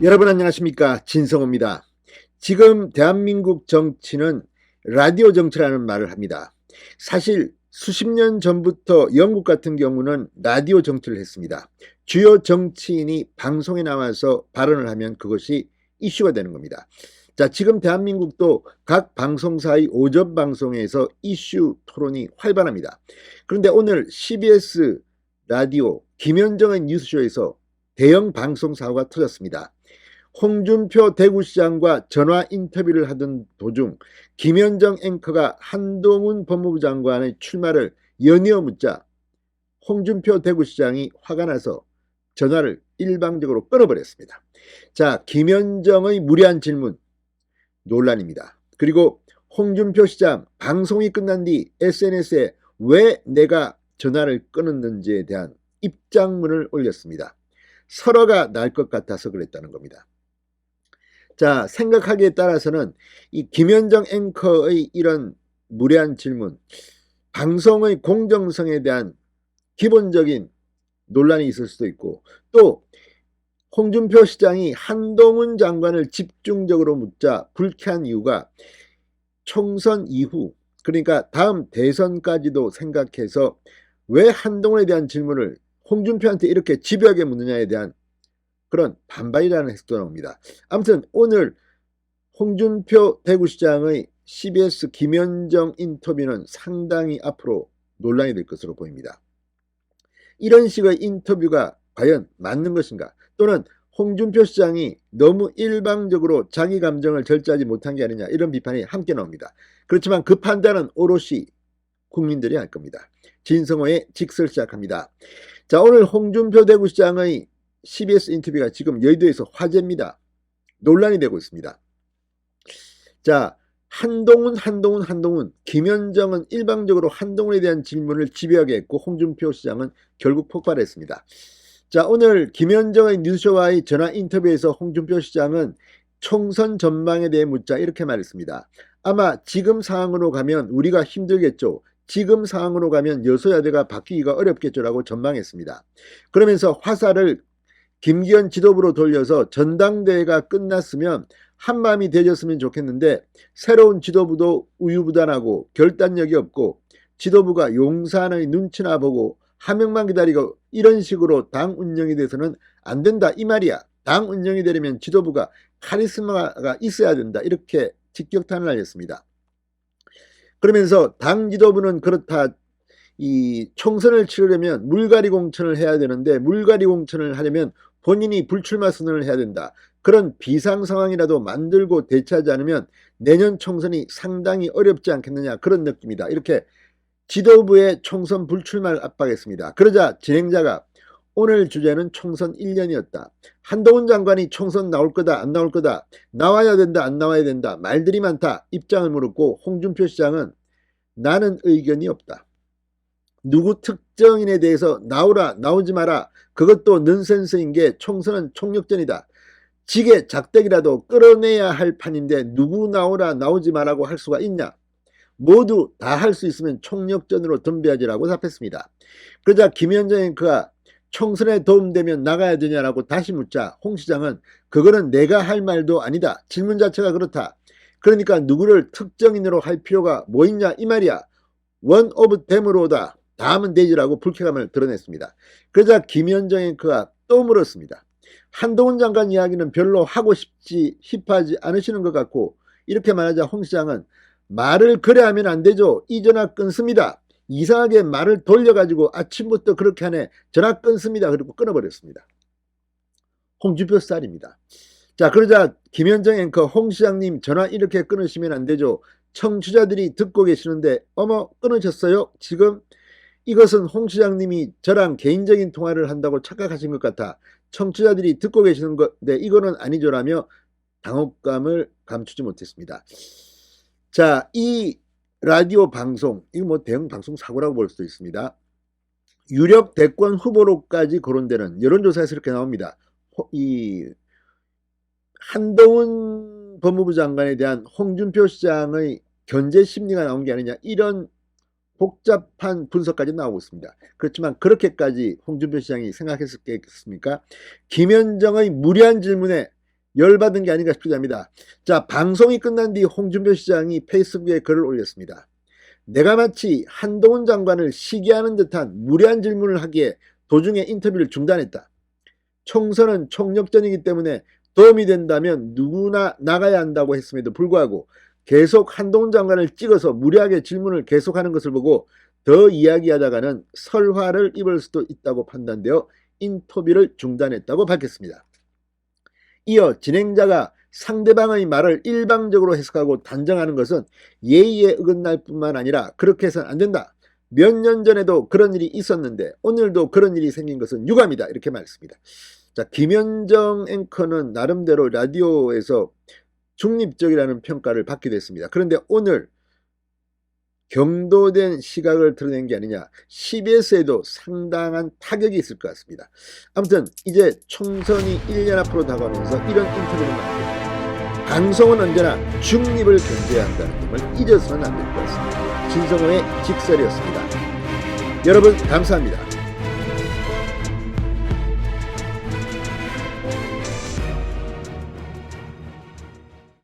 여러분 안녕하십니까, 진성호입니다. 지금 대한민국 정치는 라디오 정치라는 말을 합니다. 사실 수십 년 전부터 영국 같은 경우는 라디오 정치를 했습니다. 주요 정치인이 방송에 나와서 발언을 하면 그것이 이슈가 되는 겁니다. 자, 지금 대한민국도 각 방송사의 오전 방송에서 이슈 토론이 활발합니다. 그런데 오늘 CBS 라디오 김현정의 뉴스쇼에서 대형 방송 사고가 터졌습니다. 홍준표 대구시장과 전화 인터뷰를 하던 도중 김현정 앵커가 한동훈 법무부 장관의 출마를 연이어 묻자 홍준표 대구시장이 화가 나서 전화를 일방적으로 끊어버렸습니다. 자, 김현정의 무리한 질문 논란입니다. 그리고 홍준표 시장 방송이 끝난 뒤 SNS에 왜 내가 전화를 끊었는지에 대한 입장문을 올렸습니다. 설화가 날 것 같아서 그랬다는 겁니다. 자, 생각하기에 따라서는 이 김현정 앵커의 이런 무례한 질문, 방송의 공정성에 대한 기본적인 논란이 있을 수도 있고, 또 홍준표 시장이 한동훈 장관을 집중적으로 묻자 불쾌한 이유가 총선 이후, 그러니까 다음 대선까지도 생각해서 왜 한동훈에 대한 질문을 홍준표한테 이렇게 집요하게 묻느냐에 대한 그런 반발이라는 해석도 나옵니다. 아무튼 오늘 홍준표 대구시장의 CBS 김현정 인터뷰는 상당히 앞으로 논란이 될 것으로 보입니다. 이런 식의 인터뷰가 과연 맞는 것인가? 또는 홍준표 시장이 너무 일방적으로 자기 감정을 절제하지 못한 게 아니냐, 이런 비판이 함께 나옵니다. 그렇지만 그 판단은 오롯이 국민들이 할 겁니다. 진성호의 직설 시작합니다. 자, 오늘 홍준표 대구시장의 CBS 인터뷰가 지금 여의도에서 화제입니다. 논란이 되고 있습니다. 자, 한동훈. 김현정은 일방적으로 한동훈에 대한 질문을 집요하게 했고 홍준표 시장은 결국 폭발했습니다. 자, 오늘 김현정의 뉴스쇼와의 전화 인터뷰에서 홍준표 시장은 총선 전망에 대해 묻자 이렇게 말했습니다. 아마 지금 상황으로 가면 우리가 힘들겠죠. 지금 상황으로 가면 여소야대가 바뀌기가 어렵겠죠라고 전망했습니다. 그러면서 화살을 김기현 지도부로 돌려서 전당대회가 끝났으면 한마음이 되졌으면 좋겠는데 새로운 지도부도 우유부단하고 결단력이 없고 지도부가 용산의 눈치나 보고 하명만 기다리고 이런 식으로 당 운영이 돼서는 안 된다, 이 말이야. 당 운영이 되려면 지도부가 카리스마가 있어야 된다, 이렇게 직격탄을 날렸습니다. 그러면서 당 지도부는 그렇다, 이 총선을 치르려면 물갈이 공천을 해야 되는데 물갈이 공천을 하려면 본인이 불출마 선언을 해야 된다. 그런 비상 상황이라도 만들고 대처하지 않으면 내년 총선이 상당히 어렵지 않겠느냐, 그런 느낌이다. 이렇게 지도부의 총선 불출마를 압박했습니다. 그러자 진행자가 오늘 주제는 총선 1년이었다. 한동훈 장관이 총선 나올 거다 안 나올 거다, 나와야 된다 안 나와야 된다, 말들이 많다, 입장을 물었고 홍준표 시장은 나는 의견이 없다. 누구 특정인에 대해서 나오라 나오지 마라, 그것도 넌센스인 게 총선은 총력전이다. 지게 작대기라도 끌어내야 할 판인데 누구 나오라 나오지 마라고 할 수가 있냐. 모두 다 할 수 있으면 총력전으로 덤벼야지라고 답했습니다. 그러자 김현정 앵커가 총선에 도움되면 나가야 되냐라고 다시 묻자 홍 시장은 그거는 내가 할 말도 아니다. 질문 자체가 그렇다. 그러니까 누구를 특정인으로 할 필요가 뭐 있냐, 이 말이야. 원 오브 댐으로다. 다 하면 되지라고 불쾌감을 드러냈습니다. 그러자 김현정 앵커가 또 물었습니다. 한동훈 장관 이야기는 별로 하고 싶하지 않으시는 것 같고, 이렇게 말하자 홍 시장은 말을 그래 하면 안 되죠. 이 전화 끊습니다. 이상하게 말을 돌려가지고 아침부터 그렇게 하네. 전화 끊습니다. 그리고 끊어버렸습니다. 홍준표 스타일입니다. 자, 그러자 김현정 앵커 홍 시장님 전화 이렇게 끊으시면 안 되죠. 청취자들이 듣고 계시는데 어머 끊으셨어요? 지금 이것은 홍 시장님이 저랑 개인적인 통화를 한다고 착각하신 것 같아. 청취자들이 듣고 계시는 건데 이거는 아니죠라며 당혹감을 감추지 못했습니다. 자, 이 라디오 방송, 이거 뭐 대형 방송 사고라고 볼 수도 있습니다. 유력 대권 후보로까지 거론되는 여론조사에서 이렇게 나옵니다. 이 한동훈 법무부 장관에 대한 홍준표 시장의 견제 심리가 나온 게 아니냐, 이런 복잡한 분석까지 나오고 있습니다. 그렇지만 그렇게까지 홍준표 시장이 생각했겠습니까? 김현정의 무리한 질문에 열받은 게 아닌가 싶기도 합니다. 자, 방송이 끝난 뒤 홍준표 시장이 페이스북에 글을 올렸습니다. 내가 마치 한동훈 장관을 시기하는 듯한 무례한 질문을 하기에 도중에 인터뷰를 중단했다. 총선은 총력전이기 때문에 도움이 된다면 누구나 나가야 한다고 했음에도 불구하고 계속 한동훈 장관을 찍어서 무례하게 질문을 계속하는 것을 보고 더 이야기하다가는 설화를 입을 수도 있다고 판단되어 인터뷰를 중단했다고 밝혔습니다. 이어 진행자가 상대방의 말을 일방적으로 해석하고 단정하는 것은 예의에 어긋날 뿐만 아니라 그렇게 해서는 안 된다. 몇 년 전에도 그런 일이 있었는데 오늘도 그런 일이 생긴 것은 유감이다. 이렇게 말했습니다. 자, 김현정 앵커는 나름대로 라디오에서 중립적이라는 평가를 받기도 했습니다. 그런데 오늘 경도된 시각을 드러낸 게 아니냐, CBS에도 상당한 타격이 있을 것 같습니다. 아무튼 이제 총선이 1년 앞으로 다가오면서 이런 인터뷰를 만듭니다. 방송은 언제나 중립을 견제해야 한다는 점을 잊어서는 안 될 것 같습니다. 진성호의 직설이었습니다. 여러분 감사합니다.